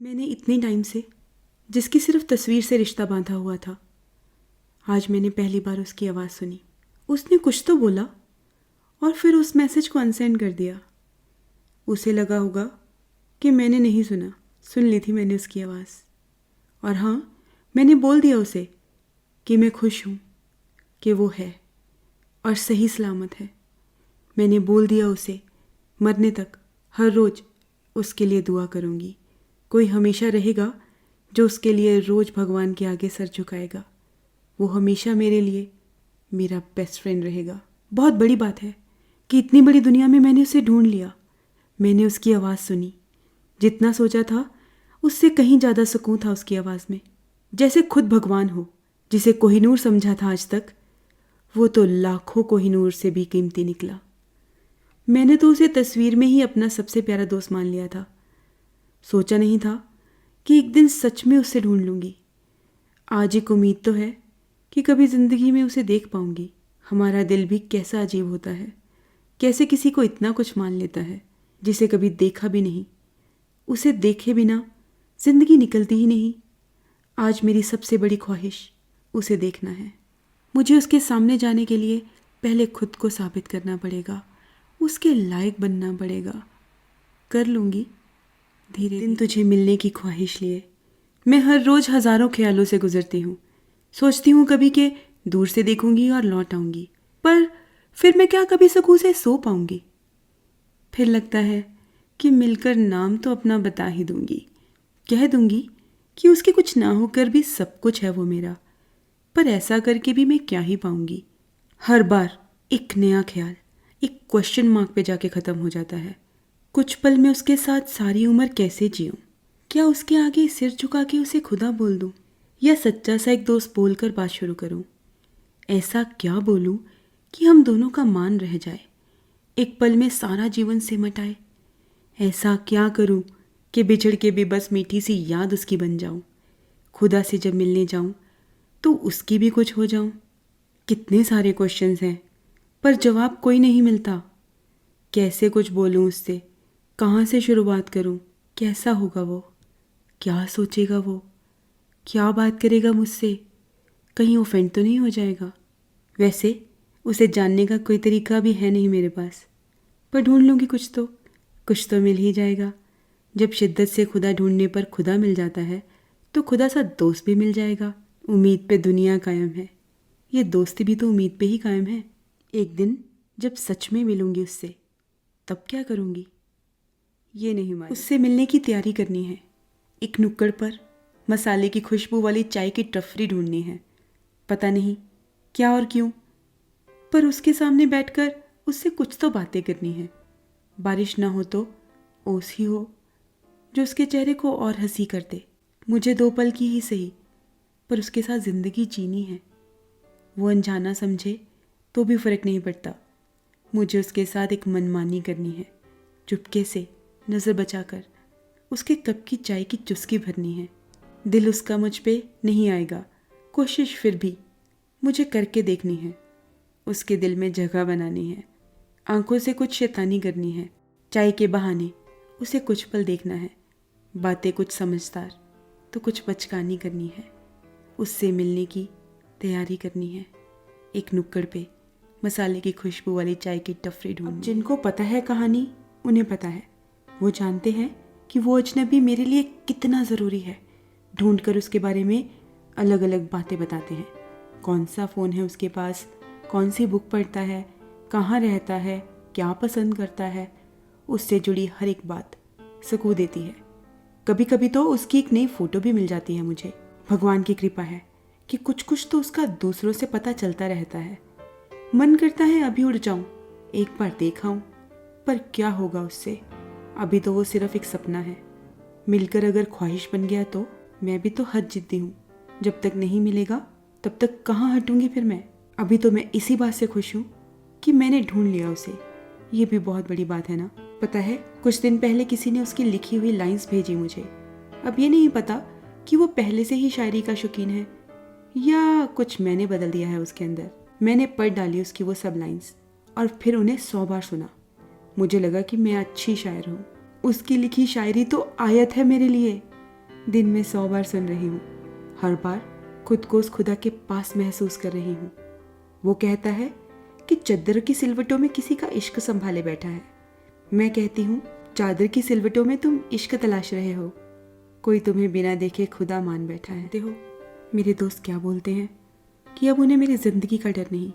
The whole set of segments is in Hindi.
मैंने इतने टाइम से जिसकी सिर्फ तस्वीर से रिश्ता बांधा हुआ था, आज मैंने पहली बार उसकी आवाज़ सुनी। उसने कुछ तो बोला और फिर उस मैसेज को अनसेंड कर दिया। उसे लगा होगा कि मैंने नहीं सुना, सुन ली थी मैंने उसकी आवाज़। और हाँ, मैंने बोल दिया उसे कि मैं खुश हूँ कि वो है और सही सलामत है। मैंने बोल दिया उसे मरने तक हर रोज़ उसके लिए दुआ करूँगी। कोई हमेशा रहेगा जो उसके लिए रोज़ भगवान के आगे सर झुकाएगा। वो हमेशा मेरे लिए मेरा बेस्ट फ्रेंड रहेगा। बहुत बड़ी बात है कि इतनी बड़ी दुनिया में मैंने उसे ढूंढ लिया। मैंने उसकी आवाज़ सुनी। जितना सोचा था उससे कहीं ज़्यादा सुकून था उसकी आवाज़ में। जैसे खुद भगवान हो। जिसे कोहिनूर समझा था आज तक, वो तो लाखों कोहिनूर से भी कीमती निकला। मैंने तो उसे तस्वीर में ही अपना सबसे प्यारा दोस्त मान लिया था। सोचा नहीं था कि एक दिन सच में उसे ढूंढ लूँगी। आज एक उम्मीद तो है कि कभी ज़िंदगी में उसे देख पाऊँगी। हमारा दिल भी कैसा अजीब होता है, कैसे किसी को इतना कुछ मान लेता है जिसे कभी देखा भी नहीं। उसे देखे बिना ज़िंदगी निकलती ही नहीं। आज मेरी सबसे बड़ी ख्वाहिश उसे देखना है। मुझे उसके सामने जाने के लिए पहले खुद को साबित करना पड़ेगा, उसके लायक बनना पड़ेगा। कर लूँगी धीरे दिन तुझे मिलने की ख्वाहिश लिए। मैं हर रोज़ हज़ारों ख्यालों से गुजरती हूँ। सोचती हूँ कभी कि दूर से देखूंगी और लौट आऊँगी, पर फिर मैं क्या कभी सुकून से सो पाऊँगी। फिर लगता है कि मिलकर नाम तो अपना बता ही दूँगी। कह दूँगी कि उसके कुछ ना होकर भी सब कुछ है वो मेरा। पर ऐसा करके भी मैं क्या ही पाऊँगी। हर बार एक नया ख्याल, एक क्वेश्चन मार्क पे जाके ख़त्म हो जाता है। कुछ पल में उसके साथ सारी उम्र कैसे जीऊँ? क्या उसके आगे सिर झुका के उसे खुदा बोल दूँ, या सच्चा सा एक दोस्त बोलकर बात शुरू करूँ? ऐसा क्या बोलूँ कि हम दोनों का मान रह जाए, एक पल में सारा जीवन सिमट आए? ऐसा क्या करूँ कि बिछड़ के भी बस मीठी सी याद उसकी बन जाऊँ? खुदा से जब मिलने जाऊँ तो उसकी भी कुछ हो जाऊँ? कितने सारे क्वेश्चंस हैं, पर जवाब कोई नहीं मिलता। कैसे कुछ बोलूँ उससे? कहाँ से शुरुआत करूँ? कैसा होगा वो? क्या सोचेगा वो? क्या बात करेगा मुझसे? कहीं ऑफेंड तो नहीं हो जाएगा? वैसे उसे जानने का कोई तरीका भी है नहीं मेरे पास, पर ढूंढ लूँगी कुछ तो मिल ही जाएगा। जब शिद्दत से खुदा ढूंढने पर खुदा मिल जाता है तो खुदा सा दोस्त भी मिल जाएगा। उम्मीद पे दुनिया कायम है, ये दोस्ती भी तो उम्मीद पे ही कायम है। एक दिन जब सच में मिलूँगी उससे, तब क्या करूँगी ये नहीं मालूम। उससे मिलने की तैयारी करनी है। एक नुक्कड़ पर मसाले की खुशबू वाली चाय की टफरी ढूंढनी है। पता नहीं क्या और क्यों, पर उसके सामने बैठकर उससे कुछ तो बातें करनी है। बारिश ना हो तो ओस ही हो जो उसके चेहरे को और हंसी कर दे। मुझे 2 पल की ही सही, पर उसके साथ ज़िंदगी जीनी है। वो अनजाना समझे तो भी फ़र्क नहीं पड़ता। मुझे उसके साथ एक मनमानी करनी है। चुपके से नज़र बचाकर उसके कप की चाय की चुस्की भरनी है। दिल उसका मुझ पे नहीं आएगा, कोशिश फिर भी मुझे करके देखनी है। उसके दिल में जगह बनानी है। आंखों से कुछ शैतानी करनी है। चाय के बहाने उसे कुछ पल देखना है। बातें कुछ समझदार तो कुछ बचकानी करनी है। उससे मिलने की तैयारी करनी है। एक नुक्कड़ पे मसाले की खुशबू वाली चाय की टफरी ढूंढनी। जिनको पता है कहानी, उन्हें पता है। वो जानते हैं कि वो अजनबी मेरे लिए कितना ज़रूरी है। ढूंढकर उसके बारे में अलग अलग बातें बताते हैं। कौन सा फ़ोन है उसके पास, कौन सी बुक पढ़ता है, कहाँ रहता है, क्या पसंद करता है। उससे जुड़ी हर एक बात सुकून देती है। कभी कभी तो उसकी एक नई फ़ोटो भी मिल जाती है मुझे। भगवान की कृपा है कि कुछ तो उसका दूसरों से पता चलता रहता है। मन करता है अभी उड़ जाऊं, एक बार देखाऊं, पर क्या होगा उससे? अभी तो वो सिर्फ एक सपना है। मिलकर अगर ख्वाहिश बन गया तो मैं भी तो हद जिद्दी हूँ। जब तक नहीं मिलेगा तब तक कहाँ हटूंगी फिर मैं। अभी तो मैं इसी बात से खुश हूँ कि मैंने ढूंढ लिया उसे। ये भी बहुत बड़ी बात है ना। पता है, कुछ दिन पहले किसी ने उसकी लिखी हुई लाइंस भेजी मुझे। अब ये नहीं पता कि वो पहले से ही शायरी का शौकीन है या कुछ मैंने बदल दिया है उसके अंदर। मैंने पढ़ डाली उसकी वो सब लाइंस और फिर उन्हें 100 बार सुना। मुझे लगा कि मैं अच्छी शायर हूँ। उसकी लिखी शायरी तो आयत है मेरे लिए। दिन में 100 बार सुन रही हूँ। हर बार खुद को उस खुदा के पास महसूस कर रही हूँ। वो कहता है कि चादर की सिलवटों में किसी का इश्क संभाले बैठा है। मैं कहती हूँ चादर की सिलवटों में तुम इश्क तलाश रहे हो, कोई तुम्हें बिना देखे खुदा मान बैठा है। देखो मेरे दोस्त क्या बोलते हैं कि अब उन्हें मेरी जिंदगी का डर नहीं,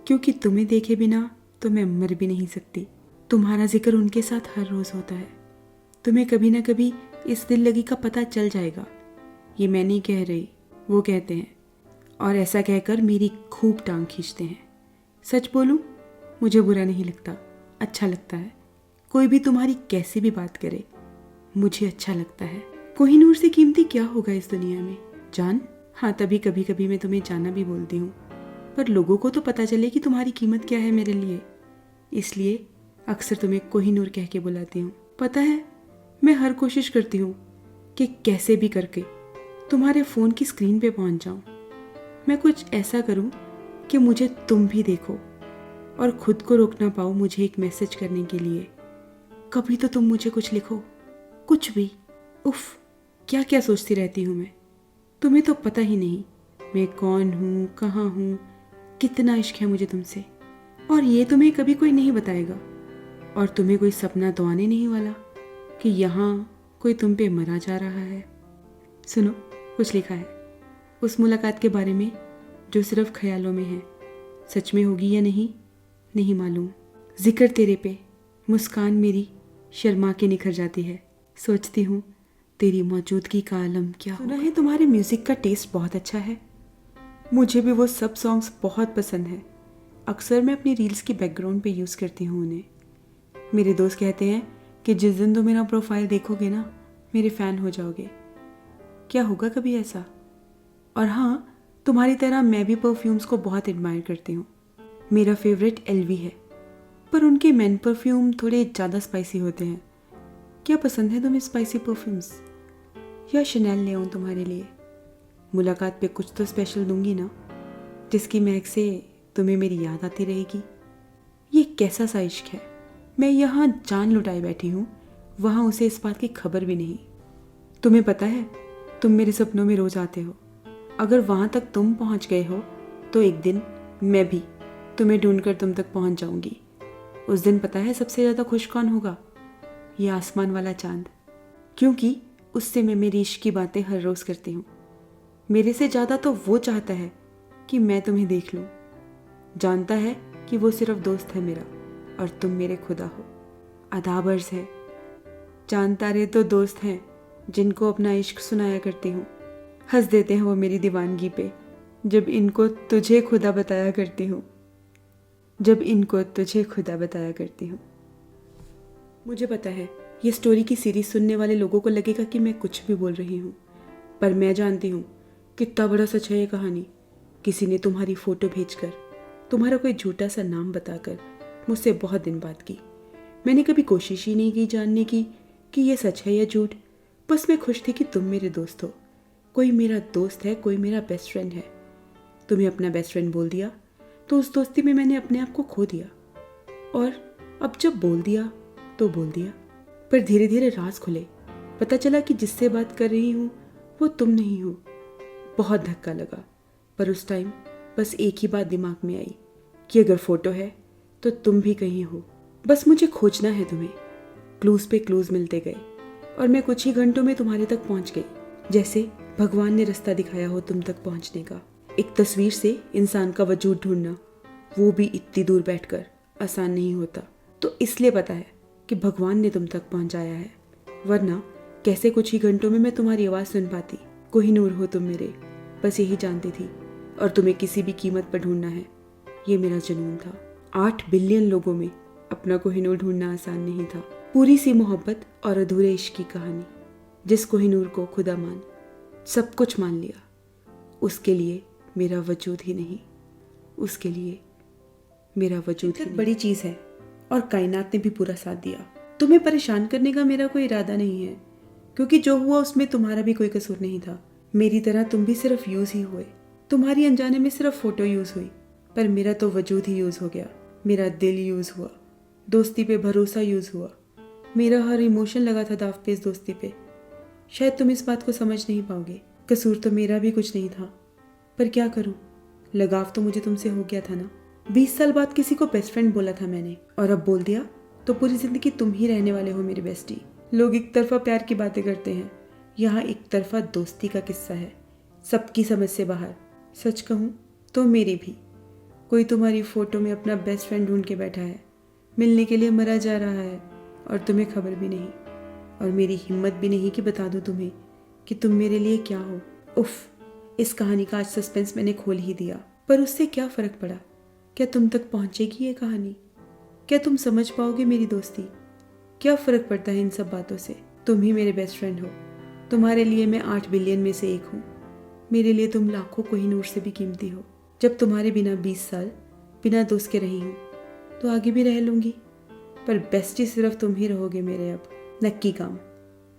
क्योंकि तुम्हें देखे बिना तो मैं मर भी नहीं सकती। तुम्हारा जिक्र उनके साथ हर रोज होता है। तुम्हें कभी ना कभी इस दिल लगी का पता चल जाएगा। ये मैं नहीं कह रही, वो कहते हैं, और ऐसा कहकर मेरी खूब टांग खींचते हैं। सच बोलूं, मुझे बुरा नहीं लगता, अच्छा लगता है। कोई भी तुम्हारी कैसी भी बात करे, मुझे अच्छा लगता है। कोहिनूर से कीमती क्या होगा इस दुनिया में? जान? हाँ, तभी कभी कभी मैं तुम्हें जाना भी बोलती हूँ, पर लोगों को तो पता चले कि तुम्हारी कीमत क्या है मेरे लिए, इसलिए अक्सर तुम्हें कोहिनूर कह के बुलाती हूँ। पता है, मैं हर कोशिश करती हूँ कि कैसे भी करके तुम्हारे फ़ोन की स्क्रीन पे पहुँच जाऊँ। मैं कुछ ऐसा करूँ कि मुझे तुम भी देखो और खुद को रोक ना पाओ मुझे एक मैसेज करने के लिए। कभी तो तुम मुझे कुछ लिखो, कुछ भी। उफ, क्या क्या सोचती रहती हूँ मैं। तुम्हें तो पता ही नहीं मैं कौन हूँ, कहाँ हूँ, कितना इश्क है मुझे तुमसे, और ये तुम्हें कभी कोई नहीं बताएगा। और तुम्हें कोई सपना तो आने नहीं वाला कि यहाँ कोई तुम पे मरा जा रहा है। सुनो, कुछ लिखा है उस मुलाकात के बारे में जो सिर्फ ख्यालों में है। सच में होगी या नहीं, नहीं मालूम। जिक्र तेरे पे मुस्कान मेरी शर्मा के निखर जाती है। सोचती हूँ तेरी मौजूदगी का आलम क्या होगा। सुना है तुम्हारे म्यूज़िक का टेस्ट बहुत अच्छा है। मुझे भी वो सब सॉन्ग्स बहुत पसंद है। अक्सर मैं अपनी रील्स की बैकग्राउंड पे यूज़ करती हूँ उन्हें। मेरे दोस्त कहते हैं कि जिस दिन तुम मेरा प्रोफाइल देखोगे ना, मेरे फ़ैन हो जाओगे। क्या होगा कभी ऐसा? और हाँ, तुम्हारी तरह मैं भी परफ्यूम्स को बहुत एडमायर करती हूँ। मेरा फेवरेट एलवी है, पर उनके मेन परफ्यूम थोड़े ज़्यादा स्पाइसी होते हैं। क्या पसंद है तुम्हें, स्पाइसी परफ्यूम्स या शनेल ले आऊँ तुम्हारे लिए? मुलाकात पे कुछ तो स्पेशल दूंगी ना, जिसकी महक से तुम्हें मेरी याद आती रहेगी। ये कैसा सा इश्क है, मैं यहाँ जान लुटाए बैठी हूँ, वहाँ उसे इस बात की खबर भी नहीं। तुम्हें पता है, तुम मेरे सपनों में रोज आते हो। अगर वहाँ तक तुम पहुँच गए हो तो एक दिन मैं भी तुम्हें ढूंढकर तुम तक पहुँच जाऊँगी। उस दिन पता है सबसे ज़्यादा खुश कौन होगा? ये आसमान वाला चांद, क्योंकि उससे मैं मेरी इश्क की बातें हर रोज़ करती हूँ। मेरे से ज़्यादा तो वो चाहता है कि मैं तुम्हें देख लूँ। जानता है कि वो सिर्फ दोस्त है मेरा और तुम मेरे खुदा हो। अदाबर्स है, जानता रहे तो दोस्त हैं जिनको अपना इश्क सुनाया करती हूँ। हंस देते हैं वो मेरी दीवानगी पे जब इनको तुझे खुदा बताया करती हूँ, जब इनको तुझे खुदा बताया करती हूँ। मुझे पता है ये स्टोरी की सीरीज सुनने वाले लोगों को लगेगा कि मैं कुछ भी बोल रही हूँ, पर मैं जानती हूँ कितना बड़ा सच है ये कहानी। किसी ने तुम्हारी फ़ोटो भेजकर, तुम्हारा कोई झूठा सा नाम बताकर मुझसे बहुत दिन बात की। मैंने कभी कोशिश ही नहीं की जानने की कि ये सच है या झूठ। बस मैं खुश थी कि तुम मेरे दोस्त हो। कोई मेरा दोस्त है, कोई मेरा बेस्ट फ्रेंड है। तुम्हें अपना बेस्ट फ्रेंड बोल दिया तो उस दोस्ती में मैंने अपने आप को खो दिया, और अब जब बोल दिया तो बोल दिया। पर धीरे धीरे राज खुले, पता चला कि जिससे बात कर रही हूँ वो तुम नहीं हो। बहुत धक्का लगा, पर उस टाइम बस एक ही बात दिमाग में आई कि अगर फोटो है तो तुम भी कहीं हो। बस मुझे खोजना है तुम्हें। क्लूज पे क्लूज मिलते गए और मैं कुछ ही घंटों में तुम्हारे तक पहुंच गई, जैसे भगवान ने रास्ता दिखाया हो तुम तक पहुंचने का। एक तस्वीर से इंसान का वजूद ढूंढना, वो भी इतनी दूर बैठकर, आसान नहीं होता। तो इसलिए पता है कि भगवान ने तुम तक पहुंचाया है, वरना कैसे कुछ ही घंटों में मैं तुम्हारी आवाज़ सुन पाती। कोहिनूर हो तुम मेरे, बस यही जानती थी, और तुम्हें किसी भी कीमत पर ढूंढना है, ये मेरा जुनून था। 8 बिलियन लोगों में अपना कोहिनूर ढूंढना आसान नहीं था। पूरी सी मोहब्बत और अधूरे इश्क की कहानी, जिस कोहिनूर को खुदा मान, सब कुछ मान लिया, उसके लिए मेरा वजूद ही नहीं, उसके लिए मेरा वजूद ही बड़ी चीज़ है, और कायनात ने भी पूरा साथ दिया। तुम्हें परेशान करने का मेरा कोई इरादा नहीं है, क्योंकि जो हुआ उसमें तुम्हारा भी कोई कसूर नहीं था। मेरी तरह तुम भी सिर्फ यूज़ ही हुए। तुम्हारी अनजाने में सिर्फ फोटो यूज़ हुई, पर मेरा तो वजूद ही यूज़ हो गया। मेरा दिल यूज़ हुआ, दोस्ती पे भरोसा यूज़ हुआ, मेरा हर इमोशन लगा था दाव पे इस दोस्ती पे। शायद तुम इस बात को समझ नहीं पाओगे। कसूर तो मेरा भी कुछ नहीं था, पर क्या करूं, लगाव तो मुझे तुमसे हो गया था ना। 20 साल बाद किसी को बेस्ट फ्रेंड बोला था मैंने, और अब बोल दिया तो पूरी जिंदगी तुम ही रहने वाले हो मेरी बेस्टी। लोग एक तरफा प्यार की बातें करते हैं, यहाँ एक तरफा दोस्ती का किस्सा है, सबकी समझ से बाहर। सच कहूँ तो मेरी भी। कोई तुम्हारी फोटो में अपना बेस्ट फ्रेंड ढूंढ के बैठा है, मिलने के लिए मरा जा रहा है, और तुम्हें खबर भी नहीं, और मेरी हिम्मत भी नहीं कि बता दूं तुम्हें कि तुम मेरे लिए क्या हो। उफ, इस कहानी का आज सस्पेंस मैंने खोल ही दिया, पर उससे क्या फ़र्क पड़ा। क्या तुम तक पहुंचेगी ये कहानी? क्या तुम समझ पाओगे मेरी दोस्ती? क्या फ़र्क पड़ता है इन सब बातों से? तुम ही मेरे बेस्ट फ्रेंड हो। तुम्हारे लिए मैं 8 बिलियन में से एक हूँ। मेरे लिए तुम लाखों कोहिनूर से भी कीमती हो। जब तुम्हारे बिना 20 साल बिना दोस्त के रही हूँ, तो आगे भी रह लूँगी, पर बेस्टी सिर्फ तुम ही रहोगे मेरे। अब नक्की काम,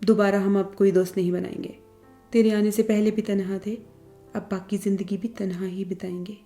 दोबारा हम अब कोई दोस्त नहीं बनाएंगे। तेरे आने से पहले भी तन्हा थे, अब बाकी ज़िंदगी भी तन्हा ही बिताएंगे।